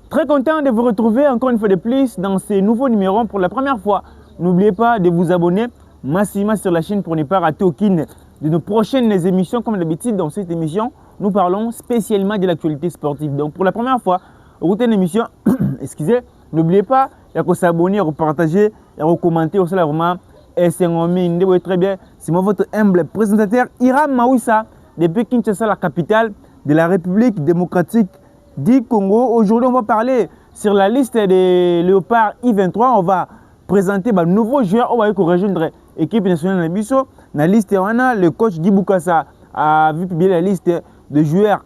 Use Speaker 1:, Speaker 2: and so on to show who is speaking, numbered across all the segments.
Speaker 1: Très content de vous retrouver encore une fois de plus dans ces nouveaux numéros pour la première fois. N'oubliez pas de vous abonner massivement sur la chaîne pour ne pas rater aucune de nos prochaines émissions. Comme d'habitude, dans cette émission, nous parlons spécialement de l'actualité sportive. Donc pour la première fois, vous avez une émission, excusez, n'oubliez pas de s'abonner, de partager, de commenter aussi vraiment. Et c'est très bien. C'est moi votre humble présentateur, Hiram Mawissa, depuis Kinshasa, la capitale de la République démocratique du Congo. Aujourd'hui, on va parler sur la liste des Léopards I-23. On va présenter un nouveau joueur qui va rejoindre l'équipe nationale de Bisso. Dans la liste, on a le coach Guy Boukassa a vu publier la liste de joueurs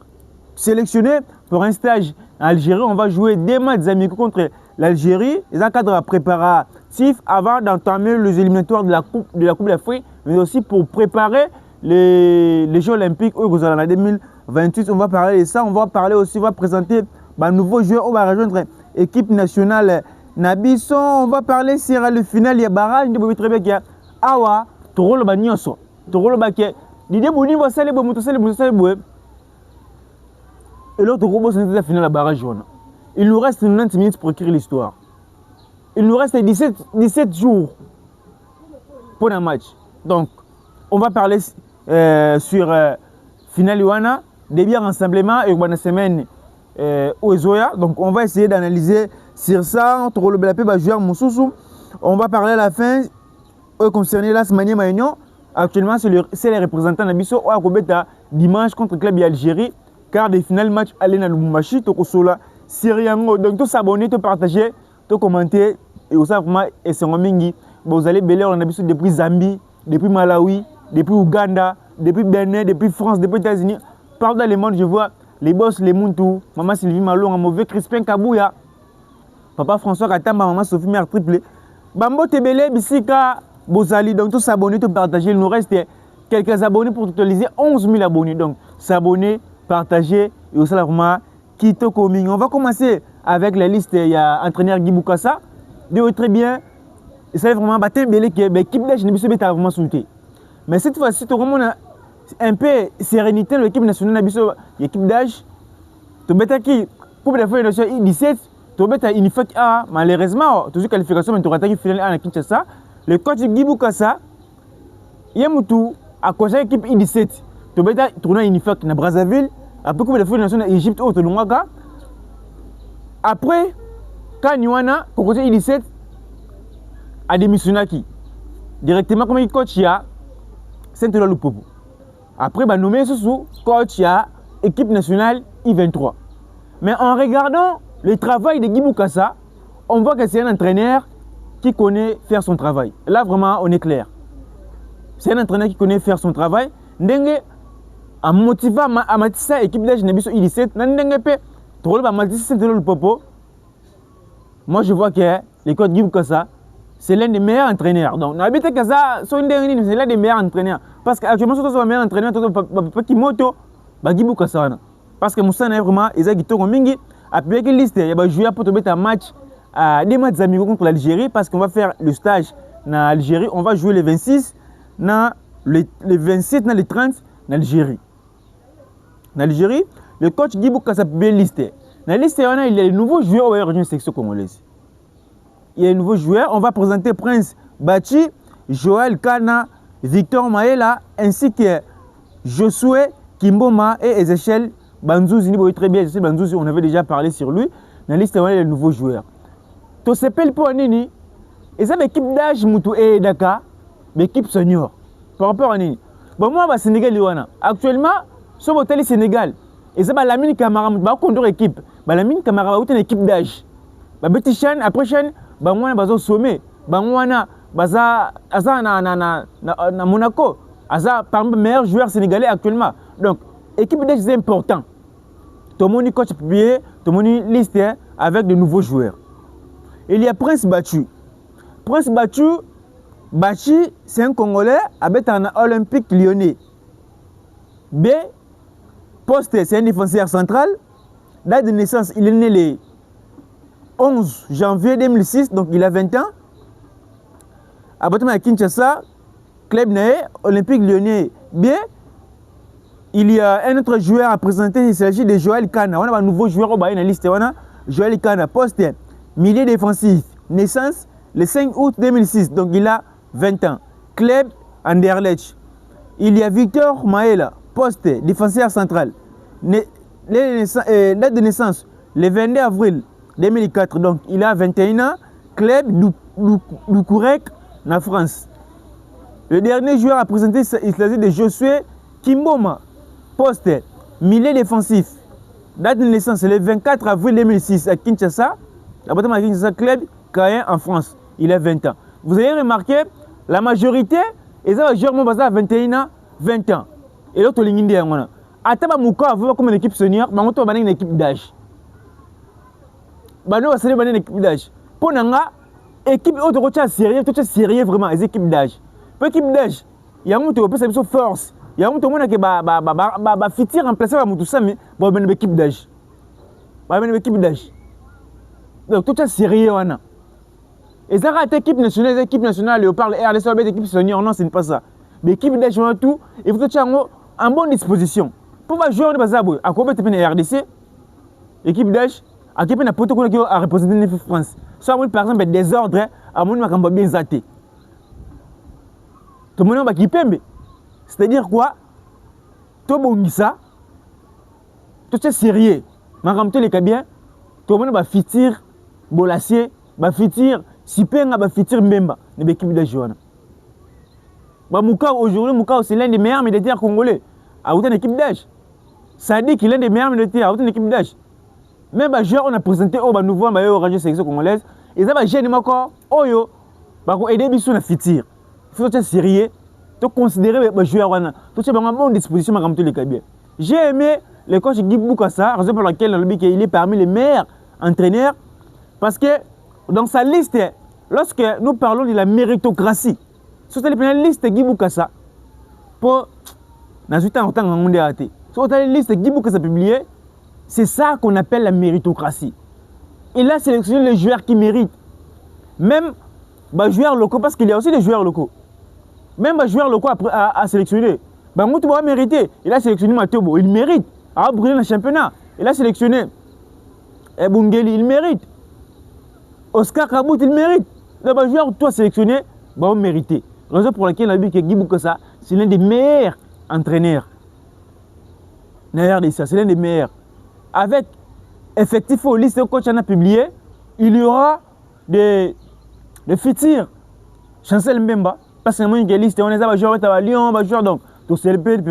Speaker 1: sélectionnés pour un stage en Algérie. On va jouer des matchs amicaux contre l'Algérie. Ils ont un cadre préparatif avant d'entamer les éliminatoires de la Coupe d'Afrique, mais aussi pour préparer les Jeux Olympiques en 2028. On va parler de ça. On va parler aussi, on va présenter un nouveau joueur. On va rejoindre l'équipe nationale Nabiso. On va parler sur le final. Il y a barrage. On va très bien qu'il y a Awa, Torolo Bagnoso. Torolo Baké. L'idée Bouni va saler Bomuto Salé Boué. Et l'autre groupe, c'est la finale à barrage jaune. Il nous reste 90 minutes pour écrire l'histoire. Il nous reste 17 jours pour un match. Donc, on va parler sur finale Iwana, des biens rassemblement et une semaine au Ezoya. Donc, on va essayer d'analyser sur ça. Entre le Belapé, joueur Moussoussou. On va parler à la fin concerné la semaine Maïnion. Actuellement, c'est les représentants de Bisso au Akobeta dimanche contre le club d'Algérie. Car des finales match aller dans Lubumbashi, Tokosola, Syriango. Donc, tout s'abonner, tout partager, tout commenter. Et aussi, et c'est Mingi. Vous allez belé, on a Bisso depuis Zambie, depuis Malawi, depuis Ouganda, depuis Bénin, depuis France, depuis États-Unis. Partout dans le monde, je vois les boss, les Muntu, Maman Sylvie Malon, mauvais Crispin Kabouya, Papa François Katamba, Maman Sophie Mère Triplé. Bambo Tebele, Bissika, Bozali. Donc, tout s'abonner, tout partager. Il nous reste quelques abonnés pour totaliser 11 000 abonnés. Donc, s'abonner, partager et aussi vraiment Kito Koming. On va commencer avec la liste. Il y a entraîneur Guy Boukassa. De très bien. Et ça vraiment battre belé que l'équipe là je ne me suis pas vraiment sauté. Mais cette fois-ci tu vraiment un peu sérénité de l'équipe nationale de l'équipe d'âge. Tu bête qui Coupe d'Afrique nationale I17, tu bête une fois malheureusement toujours qualification mais tu raté finale à Kinshasa. Le coach Guy Boukassa Yamutu a coaché l'équipe I17. Tu bête tourner une fois na Brazzaville. Après Coupe d'Afrique nationale Égypte au Tonouaga. Après quand Niwana coach I17 a démissionné directement comme coach ya Saint-Ola Lupopo. Après nommé sous coach ya équipe nationale I23. Mais en regardant le travail de Guy Boukassa, on voit que c'est un entraîneur qui connaît faire son travail. Là vraiment on est clair. C'est un entraîneur qui connaît faire son travail. Ndenge a motivé à matissa équipe d'âge Nebiso I17 ndenge pe trop ba matissa Saint-Ola Lupopo. Moi je vois que les coachs Guy Boukassa c'est l'un des meilleurs entraîneurs. Donc, on habite que ça, c'est l'un des meilleurs entraîneurs. Parce qu'actuellement, c'est le meilleur entraîneur, c'est Moto, Guy Boukassa. Parce que Moussa est vraiment, ils ont dit que après la liste, il y a des joueurs pour te mettre un match, des matchs amicaux contre l'Algérie, parce qu'on va faire le stage en Algérie. On va jouer les 26, les 27, les 30 en Algérie. En Algérie, le coach Guy Boukassa a publié la liste. Dans la liste, il y a les nouveaux joueurs qui ont rejoint la section congolaise. Il y a un nouveau joueur. On va présenter Prince Bachi, Joël Kana, Victor Maela, ainsi que Josué Kimboma et Ezechiel Banzouzi. Très bien, Ezechiel Banzouzi, on avait déjà parlé sur lui. Dans la liste, il y a les nouveaux joueurs. Tu sais pas pour Nini. Et ça, l'équipe d'âge Moutou et Dakar, l'équipe senior. Par rapport à Nini. Bon, moi, je Sénégal, actuellement, sur l'hôtel Sénégal. Et ça, la mine Camara, je conduire l'équipe. La mine Camara, c'est une équipe d'âge. Petit chaîne, après chaîne, bangwana bazo sommet, bangwana baza aza na Monaco, aza parmi les meilleurs joueurs sénégalais actuellement. Donc équipe d'âge c'est important. Tout le monde coach publié, tout le monde liste avec de nouveaux joueurs. Il y a Prince Bachi. Prince Bachi, c'est un Congolais habite en Olympique Lyonnais. B poste, c'est un défenseur central. Date de naissance, il est né le 11 janvier 2006, donc il a 20 ans. À Kinshasa, club Naé, Olympique Lyonnais. Bien, il y a un autre joueur à présenter, il s'agit de Joël Kana. On a un nouveau joueur au Bayern dans la liste. Joël Kana, poste milieu défensif, naissance le 5 août 2006, donc il a 20 ans. Club Anderlecht. Il y a Victor Maela, poste défenseur central. Date de naissance le 22 avril 2004, donc il a 21 ans. Club Loukourek en France. Le dernier joueur à présenter, il s'agit de Josué Kimboma, poste milieu défensif. Date de naissance le 24 avril 2006 à Kinshasa. Appartement à Kinshasa, club Caen en France. Il a 20 ans. Vous avez remarqué, la majorité, ils ont joué à 21 ans, 20 ans. Et l'autre ligne de Yangona. Ataba Mouka, vous comme une équipe senior, mais on va une équipe d'âge. Bano va se une équipe d'âge. Pour Nanga, équipe autre sérieux, tout sérieux vraiment, les équipes d'âge. Pour équipe d'âge, il y a un peu de force. Il y a un peu de fitir remplacer tout ça, mais bon, une équipe d'âge. Une équipe d'âge. Donc tout ça sérieux, on a. Et ça rate équipe nationale, Léopard, et les soldats d'équipe senior, non, ce n'est pas ça. Mais équipe d'âge, on a tout, il faut que tu aies en bonne disposition. Pour jouer de Bazabou, à quoi tu peux RDC, équipe d'âge, à qui peut représenter la France. Soit par exemple des ordres, à mon avis, bien zaté. Tout le monde va équiper, c'est-à-dire quoi? Tout le monde ça, tout c'est sérieux. Mais comme tout les cas bien, tout le monde va fitir, bolassier, va fitir, sipenga, va fitir mbemba, de l'équipe de joueurs. Mouka aujourd'hui, Mouka c'est l'un des meilleurs militaires congolais. À une équipe d'âge. Ça dit qu'il est l'un des meilleurs militaires à une équipe d'âge. Même les joueurs on a présenté au nouveau radio sélection congolaise. Ils ont gêné encore. Oyo, aider Bissou à fitir. Il faut être sérieux. Tu considérer les joueurs tout c'est vraiment bonne disposition comme tous les cas bien. J'ai aimé le coach Guy Boukassa, raison pour laquelle il est parmi les meilleurs entraîneurs parce que dans sa liste, lorsque nous parlons de la méritocratie, sur la liste Guy Boukassa pour dans le temps on a raté. Sur la liste Guy Boukassa publiée, c'est ça qu'on appelle la méritocratie. Il a sélectionné les joueurs qui méritent. Même les joueurs locaux, parce qu'il y a aussi des joueurs locaux. Même les joueurs locaux à sélectionner. Moutou va mériter. Il a sélectionné Mathéo, il mérite. À brûler le championnat. Il a sélectionné Bungeli, il mérite. Oscar Kabout, il mérite. Les joueurs toi sélectionnés vont mériter. Raison pour laquelle on a vu que Guy Boukassa, c'est l'un des meilleurs entraîneurs. C'est l'un des meilleurs. Avec effectif au liste coach on a publié, il y aura des futurs Chancel Mbemba. Parce que moi, liste, on est à jouer à Lyon, on va jouer donc. Tout c'est le pays,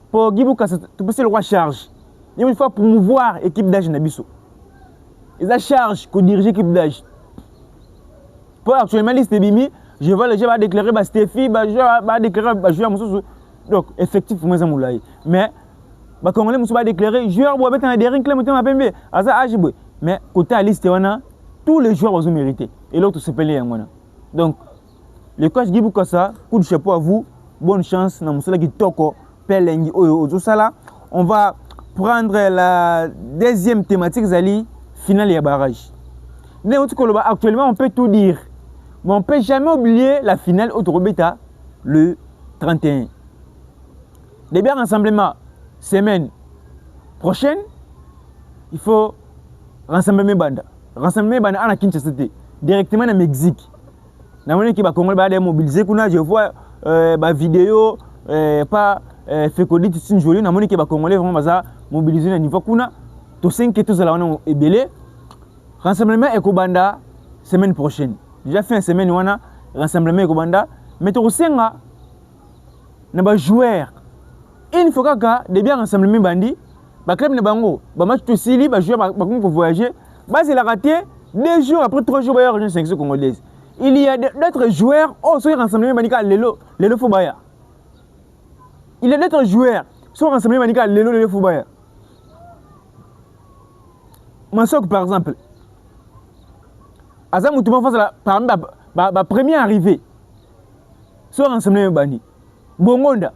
Speaker 1: pour Guy Boukassa, tu peux se le roi charge. Il y a une fois pour mouvoir l'équipe d'âge Nabiso. Ils ont charge pour diriger l'équipe d'âge. Pour actuellement liste de Bimi, je vois les gens va déclarer Stéphie, va déclarer joueur Moussou. Donc, effectif, moi, ça moulaye. Mais, les Congolais va déclarer joueur, on va mettre un derrière, on va mettre un mais, côté à liste, tous les joueurs vont mériter. Et l'autre se paye. Donc, le coach Guy Boukassa, coup de chapeau à vous, bonne chance. On va prendre la deuxième thématique, Zali, finale et barrage. Actuellement, on peut tout dire, mais on ne peut jamais oublier la finale au Torobeta le 31. Les biens rassemblement, semaine prochaine, il faut rassembler mes bandes. Rassembler mes bandes à Kinshasa, directement au Mexique. Qui va Congolais mobiliser, je vois des vidéos, pas fait connaître une jolie, qui va Congolais vraiment mobiliser au niveau kuna, tout 5 et tout ça là on est belé. Rassemblement Ekobanda semaine prochaine. Déjà fait une semaine on a rassemblement Ekobanda, mais tout ça na joueur. Il faut que de bien rassemblement bandi, ba club ne bango, ba match tout sili, ba joueur ba pour voyager, ba c'est la raté 2 jours après 3 jours ba y a sélection congolaise. Il y a d'autres joueurs qui sont rassemblés à Lelo Foubaya. Il y a d'autres joueurs qui sont rassemblés à Lelo Foubaya. Mansok, par exemple. Azam Moutouma face à la première arrivée. Sont rassemblés à Bani. Bongonda.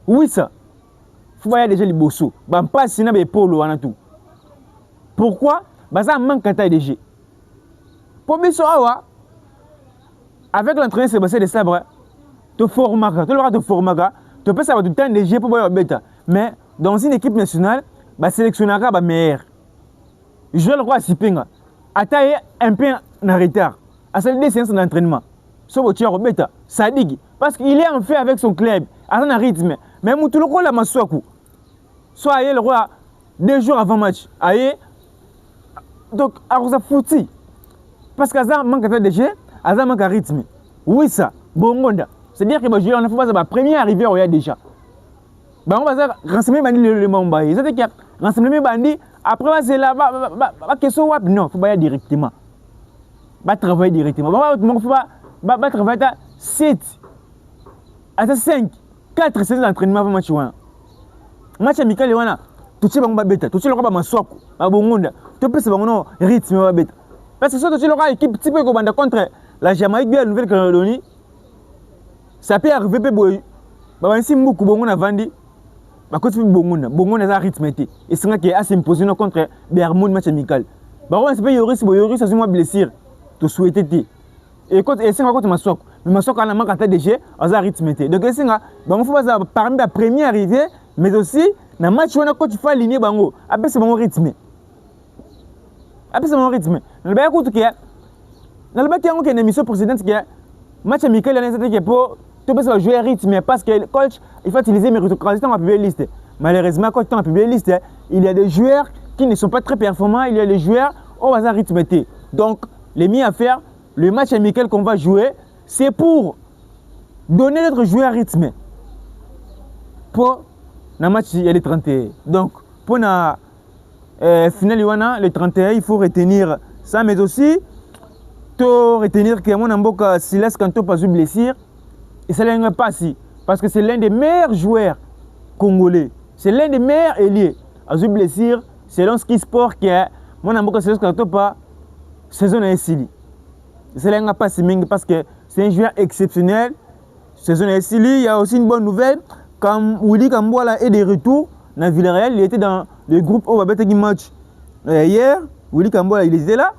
Speaker 1: Oui, ça. Foubaya déjà les bosso. Ban passe sinon les polo en tout. Pourquoi? Ça manque de taille de jeu. Pour Bisso Awa. Avec l'entraîneur Sébastien de Sabre, tu formes, tu peux savoir tout le temps des jeux pour voir bêta. Mais dans une équipe nationale, sélectionnera meilleur. joueur le roi sipenga ataye un peu en retard à cette 2 séances d'entraînement so tu as beta Sadiki parce qu'il est en fait avec son club à un rythme mais mutu le roi la maswaku soit aye le roi 2 jours avant match aye donc arosa fouti parce que ça manque de jeu ça manque de rythme oui ça bongonda c'est dire que bah joueur on faut pas premier arrivé il y a déjà bah on va rassembler bandi le mamba ça c'est que rassembler bandi après c'est là bah question wap non faut pas y directement bah travailler directement bah travailler 7 à 5 4 séances d'entraînement avant match amical wana tout ce bango ba beta tout ce le ba maswako ba bongonda to pesa bango no rythme ba beta parce que ça tout ce le équipe type ko banda contre la Jamaïque bien la Nouvelle-Calédonie ça peut arriver pe boy ba bansi mbuku bongo na vandi ba ko tipi bongonda za rythme été et c'est que a s'imposer contre Bermude match amical ba on se peut yoris ça moi blessure to souhaiter té et quand et c'est contre maswako mais maswako na manque de jeu za rythme été donc c'est nga ba mo faut pas parmi la première arrivée mais aussi na match wana coach fa aligner bango apesa bango rythme na ba kutu ke na ba kiango ke na mission précédente ke match amical na c'était que pour to pesa jouer rythme parce que coach il faut utiliser méritocratie dans la publier liste malheureusement quand on a publié liste il y a des joueurs qui ne sont pas très performants il y a des joueurs au hasard rythme donc les mis à faire le match amical qu'on va jouer c'est pour donner notre joueur rythme pour le match il y a les 31 donc pour la finale le 31 il faut retenir ça mais aussi to retenir que mon amboka Silas Kanto pas eu blessure et ça l'est pas si parce que c'est l'un des meilleurs joueurs congolais c'est l'un des meilleurs ailiers a eu blessure selon Ski Sport que mon amboka Silas Kanto pas saison est sili c'est l'un pas si mingi parce que c'est un joueur exceptionnel saison est sili il y a aussi une bonne nouvelle quand Willy Kamboala est de retour dans Villarreal, il était dans le groupe où on va battre match. Hier, Willy Kamboala il était là.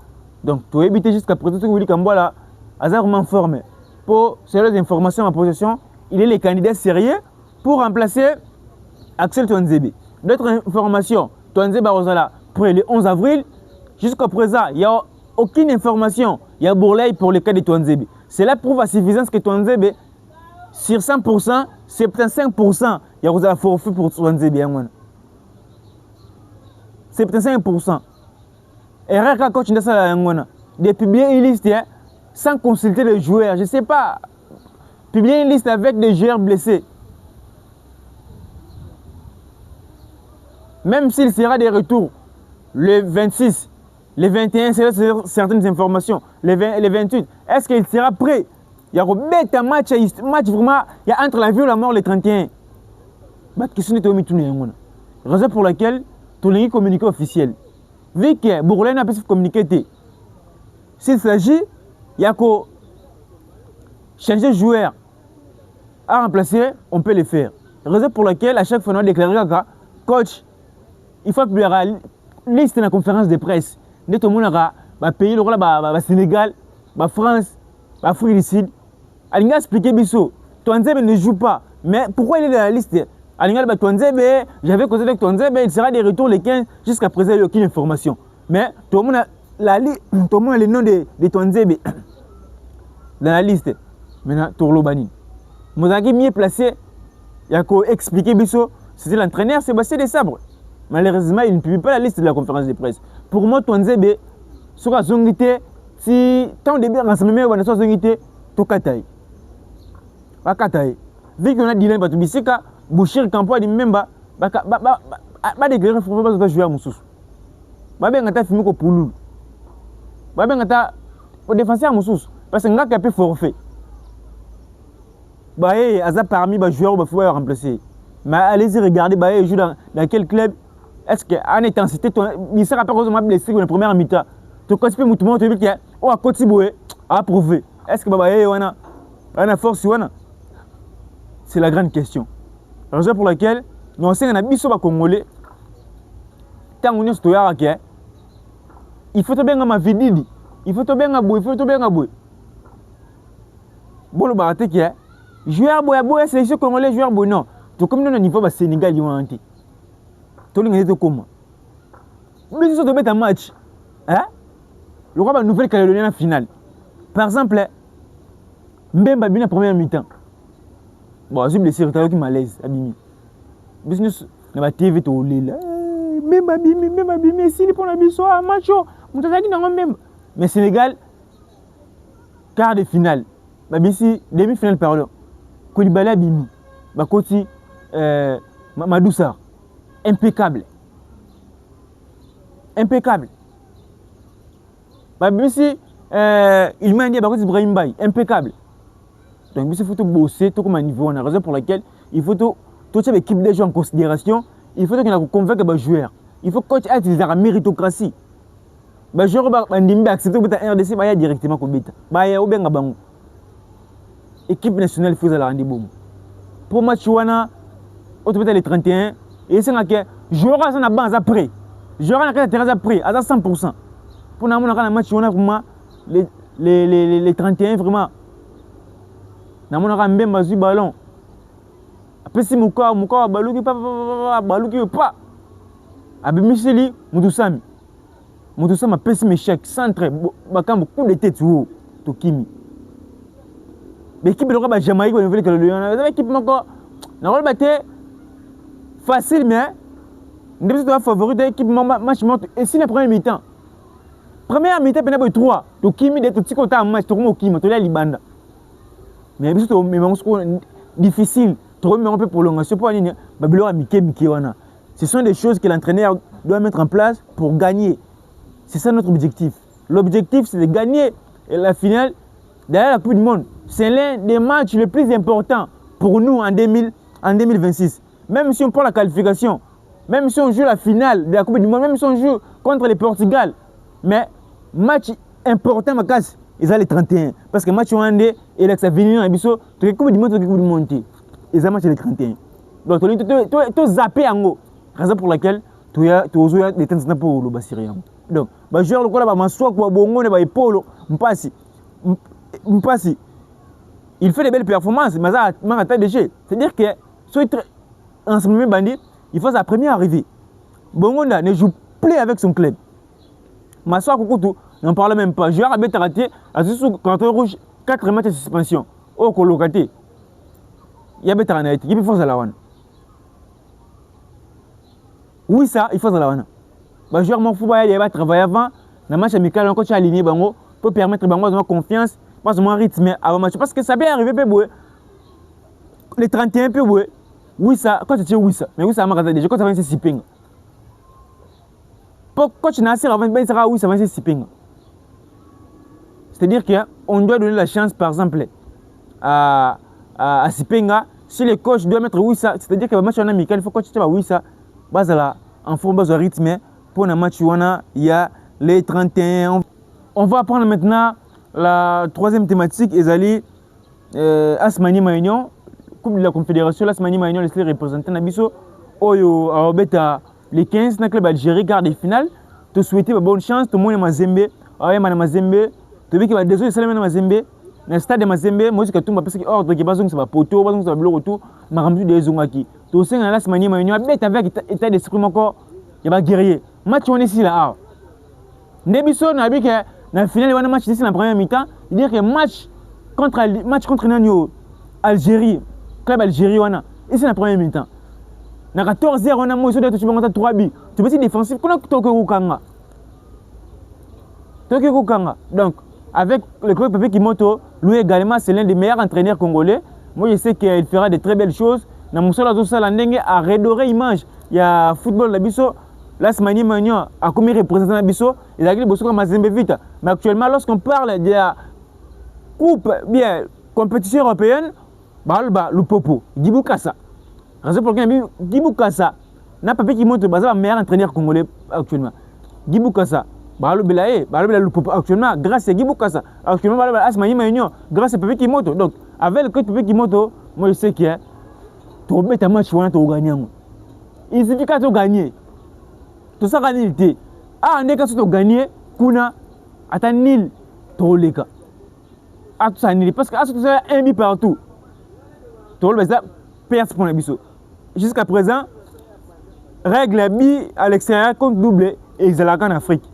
Speaker 1: Donc, tu as évité jusqu'à présent que Willy Kamboala a vraiment formé. Pour ces informations en possession, il est le candidat sérieux pour remplacer Axel Twanzebe. D'autres informations, Twanzebe Rosala pour le 11 avril. Jusqu'à présent, il n'y a aucune information. Il y a Bourlay pour le cas de Twanzebe. Cela prouve à suffisance que Twanzebe, sur 100%, 75%, il y a un forfait pour Twanzebe. 75%. Et quand coach de ça, de publier une liste sans consulter les joueurs, je ne sais pas. Publier une liste avec des joueurs blessés. Même s'il sera de retour le 26, le 21, c'est certaines informations, le 28, est-ce qu'il sera prêt? Il y a un match vraiment, il y a entre la vie et la mort le 31. Raison pour laquelle tout le communiqué officiel. Vu que Bourlay n'a pas pu communiquer, s'il s'agit, il y a que changer de joueur à remplacer, on peut le faire. Raison pour laquelle à chaque fois on a déclaré que coach, il faut que la liste de la conférence de presse, tout le monde a pays le Sénégal, la France, l'Afrique du Sud. Alinga expliqué Bisso, Twanzebe ne joue pas. Mais pourquoi il est dans la liste? Alinga Twanzebe, j'avais causé avec Twanzebe, il sera des retours les 15, jusqu'à présent il n'y a aucune information. Mais tout le monde a le nom de Twanzebe dans la liste. Maintenant, Tourlo Bani. Mozaki mieux placé, il y a qu'à expliquer Bisso, c'était l'entraîneur Sébastien Desabre. Malheureusement, il ne publie pas la liste de la conférence de presse. Pour moi, Twanzebe, sur la zongité, si tant de bien renseignements, on a sur la zongité, tout kataï. Vu qu'on a dit que Bisika, Bouchir Campo a dit même pas de guerre, il ne faut pas jouer à Moussous. Pas bien que tu as filmé pour nous. Pas bien que tu as défensé à Moussous. Parce que tu as un peu forfait. Bah, parmi les joueurs, il faut remplacer. Mais allez-y regarder, il joue dans quel club. Est-ce qu'en intensité, il sera pas vraiment blessé dans la première mi-temps. Tu peux te montrer que tu as Kotiboué à prouver. Est-ce que on a force? C'est la grande question. La raison pour laquelle nous enseignons à Bissot Congolais, tant qu'on est à il faut bien ma vididi, il faut bien abouer, il faut bien abouer. Bon, le baraté qui est, joueur boy, sélection congolais, joueur boy, non. Tout comme nous, au niveau du Sénégal, ils ont un tout le monde est comment. Mais ils sont de mettre un match. hein le roi ba Nouvelle-Calédonie en finale par exemple Mbemba bina première mi-temps bon azui blessé retard qui malaise abimi business na ba TV to lela Mbemba bimi sili pour la biso macho mutazaki na Mbemba mais Sénégal quart de finale babisi demi-finale pardon Koulibaly abimi bakoti Madoussa impeccable babisi il m'a dit bakoti Ibrahim Baye impeccable donc il faut tout bosser tout comme un niveau on a raison pour laquelle il faut tout toute cette équipe de joueurs en considération il faut qu'on convainque les joueurs il faut coach a utiliser la méritocratie les joueurs bandimbi accepter que RDC va directement ko beta ba ya obenga bango équipe nationale faut la rendre bon pour match wana au peut-être les 31 et c'est que joueur ça na banc après joueur na terrain après à 100% pour na mona match wana vraiment les 31 vraiment na mona Mbemba zui ballon après si muka baluki pas abimiseli Mutusami apesi échec centre bakambo coup de tête ou to kimi l'équipe de la Jamaïque va nouvelle que le équipe moko na rôle batté facile mais ndebisi to favori de équipe match monte et si la première mi-temps pena 3 to kimi de to tikota match to ko kimi to la libanda mais biso to difficile trop mais on peut prolongation pour aller babilo a mike wana ce sont des choses que l'entraîneur doit mettre en place pour gagner. C'est ça notre objectif. L'objectif, c'est de gagner la finale derrière la Coupe du Monde. C'est l'un des matchs les plus importants pour nous en 2026. Même si on prend la qualification, même si on joue la finale de la Coupe du Monde, même si on joue contre le Portugal, mais match important, ma casse, ils ont les 31. Parce que match rwandais et là, ça vient à Bisso, tu as Coupe du Monde, tu as Coupe du Monde. Ils ont match les 31. Donc, tu as zappé en haut. Raison pour laquelle tu as des temps pour le Bassiriam. Donc, les joueurs il fait des belles performances, mais ça a taille de jeu. C'est-à-dire que en ce moment, bandit, il faut sa première arrivée. Bongonda ne joue plus avec son club. Massoua Koukoutou n'en parle même pas. Joueur a bien raté, à ce canton rouge, 4 matchs de suspension. Au colocaté. Il y a bien raté, il faut faire la one. Oui, ça, il faut faire la one. Les joueurs m'en foutent, il va travailler avant. Dans le match amical, on continue à aligner pour permettre d'avoir confiance, pas seulement rythme avant match. Parce que ça peut arriver, les 31 peu, oui, ça, quand tu dis oui, ça, mais oui, ça m'a déjà quand ça va se sipping. Quand tu n'as pas oui, ça va se sipping. C'est-à-dire qu'on doit donner la chance, par exemple, à Sipenga. Si les coachs doivent mettre oui, ça, c'est-à-dire que le match amical, il faut que tu aies oui, ça, en forme, base rythme. Pour le match, il y a les 31. On va prendre maintenant la troisième thématique. Ezali Asmani Maignan, Coupe de la Confédération. Asmani Maignan, les représentants Nabiso. Oyo, Aobeta, les 15, dans le club Algérie, quart de finale. Te souhaiter bonne chance. Tout le monde est Mazembe. Aoye Mazembe. Tu veux qu'il va désolé, c'est le Mazembe. Dans le stade de Mazembe, moi, je suis tout parce que ordre qui est pas poteau, parce que ça va retour. Ma rambu des zongaki. Tu sais, dans l'Asmani Maignan, avec état d'esprit encore, il va guerrier. Match on est ici là. Nebiso n'a vu que dans la finale il y a un match ici dans la première mi-temps, il dit que match contre Nagno Algérie, club Algérie wana, ici dans la première mi-temps. Na 14h on a moi sur tu peux 3 buts. Tu peux être défensif comment Toko Kanga. Donc avec le club Pépé Kimoto, lui également c'est l'un des meilleurs entraîneurs congolais. Moi je sais qu'il fera de très belles choses. Dans mon sol à la ndenge à redorer image. Il y a football la biso. Là, ce Magnan a commis représentant de Bisso, il a dit que Mazembe vite. Mais actuellement, lorsqu'on parle de la coupe, bien, compétition européenne, le Popo, Guibou Kassa. Raison pour laquelle Guibou Kassa n'a pas pu qu'il monte le meilleur entraîneur congolais actuellement. Guibou Kassa, le Popo actuellement, grâce à Guibou Kassa. Actuellement, Asmani Magnan, grâce à Pépé Kimoto. Donc, avec le coach Pépé Kimoto, moi je sais que tu as un match, tu as gagné. Il suffit que tu as gagné. Tout ça gagné. Ah, on est quand tu as gagné, kuna, attends nil, trop les cas. Ah, tout ça nil, parce que tout ça un but partout. Tout le monde perd pour les bisous. Jusqu'à présent, règle bi à l'extérieur compte double et ils sont en Afrique.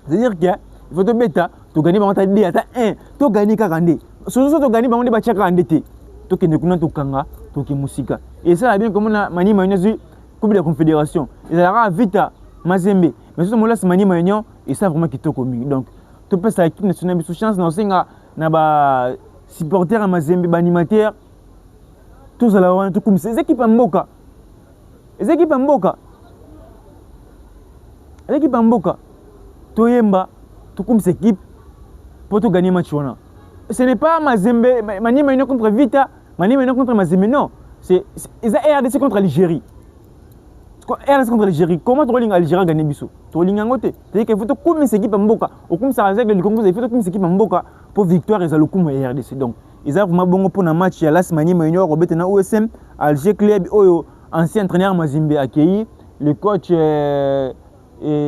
Speaker 1: C'est-à-dire qu'il faut te mettre, tu gagnes par ta dé, tu 1, tu gagnes 40. Surtout tu gagnes par des bachaka en dété. Tu gagnes kuna tu kanga, tu gagnes musika. Et ça, bien comme on a mani mayonnaise, Coupe de la Confédération. Ils aura vite Mazembe. Mais ce moment-là, c'est mani mayonnaise, et ça vraiment qui te commis. Donc, tu peux ça équipe nationale, mais chance dans singa, na ba supporter à Mazembe, ba animateur, tout ça là, tout comme ces équipes en boka. Les équipes en boka. Les équipes en boka. Toyemba, tout comme cette équipe pour tout gagner match. Ce n'est pas Mazembe, Mani Mayonnaise contre Vita, Mani Mayonnaise contre Mazembe, non. C'est RDC contre l'Algérie. RDC contre l'Algérie. Comment tu as l'Algérie gagner Bissou? Tu as l'Ingangote. C'est-à-dire qu'il faut tout comme cette équipe en boka. Ou comme ça, avec le Congo, il faut tout comme cette équipe en boka pour victoire et ça le coup RDC. Donc, ils ont vraiment bon pour un match. Il y a l'As Mani Mayonnaise, Robert na OSM, Alger Club, ancien entraîneur Mazembe accueilli, le coach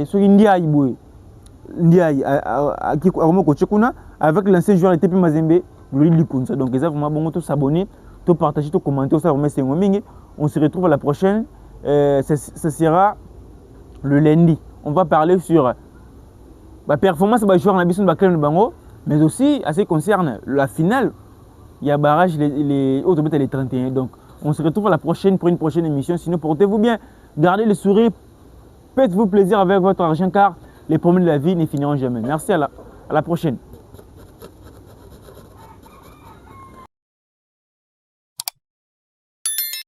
Speaker 1: Sogindia Iboué. Ndiaye qui a coaché avec l'ancien joueur était plus Mazembe Louis Likunza. Donc ils ont vraiment bon tout s'abonner, tout partager, tout commenter, ça remet c'est mingi. On se retrouve à la prochaine. Ça sera le lundi. On va parler sur la performance des joueurs dans la Bakal Bango, mais aussi à ce qui concerne la finale. Il y a barrage les autres les 31. Donc on se retrouve à la prochaine pour une prochaine émission. Sinon portez-vous bien, gardez le sourire, faites-vous plaisir avec votre argent car les problèmes de la vie ne finiront jamais. Merci, à la prochaine.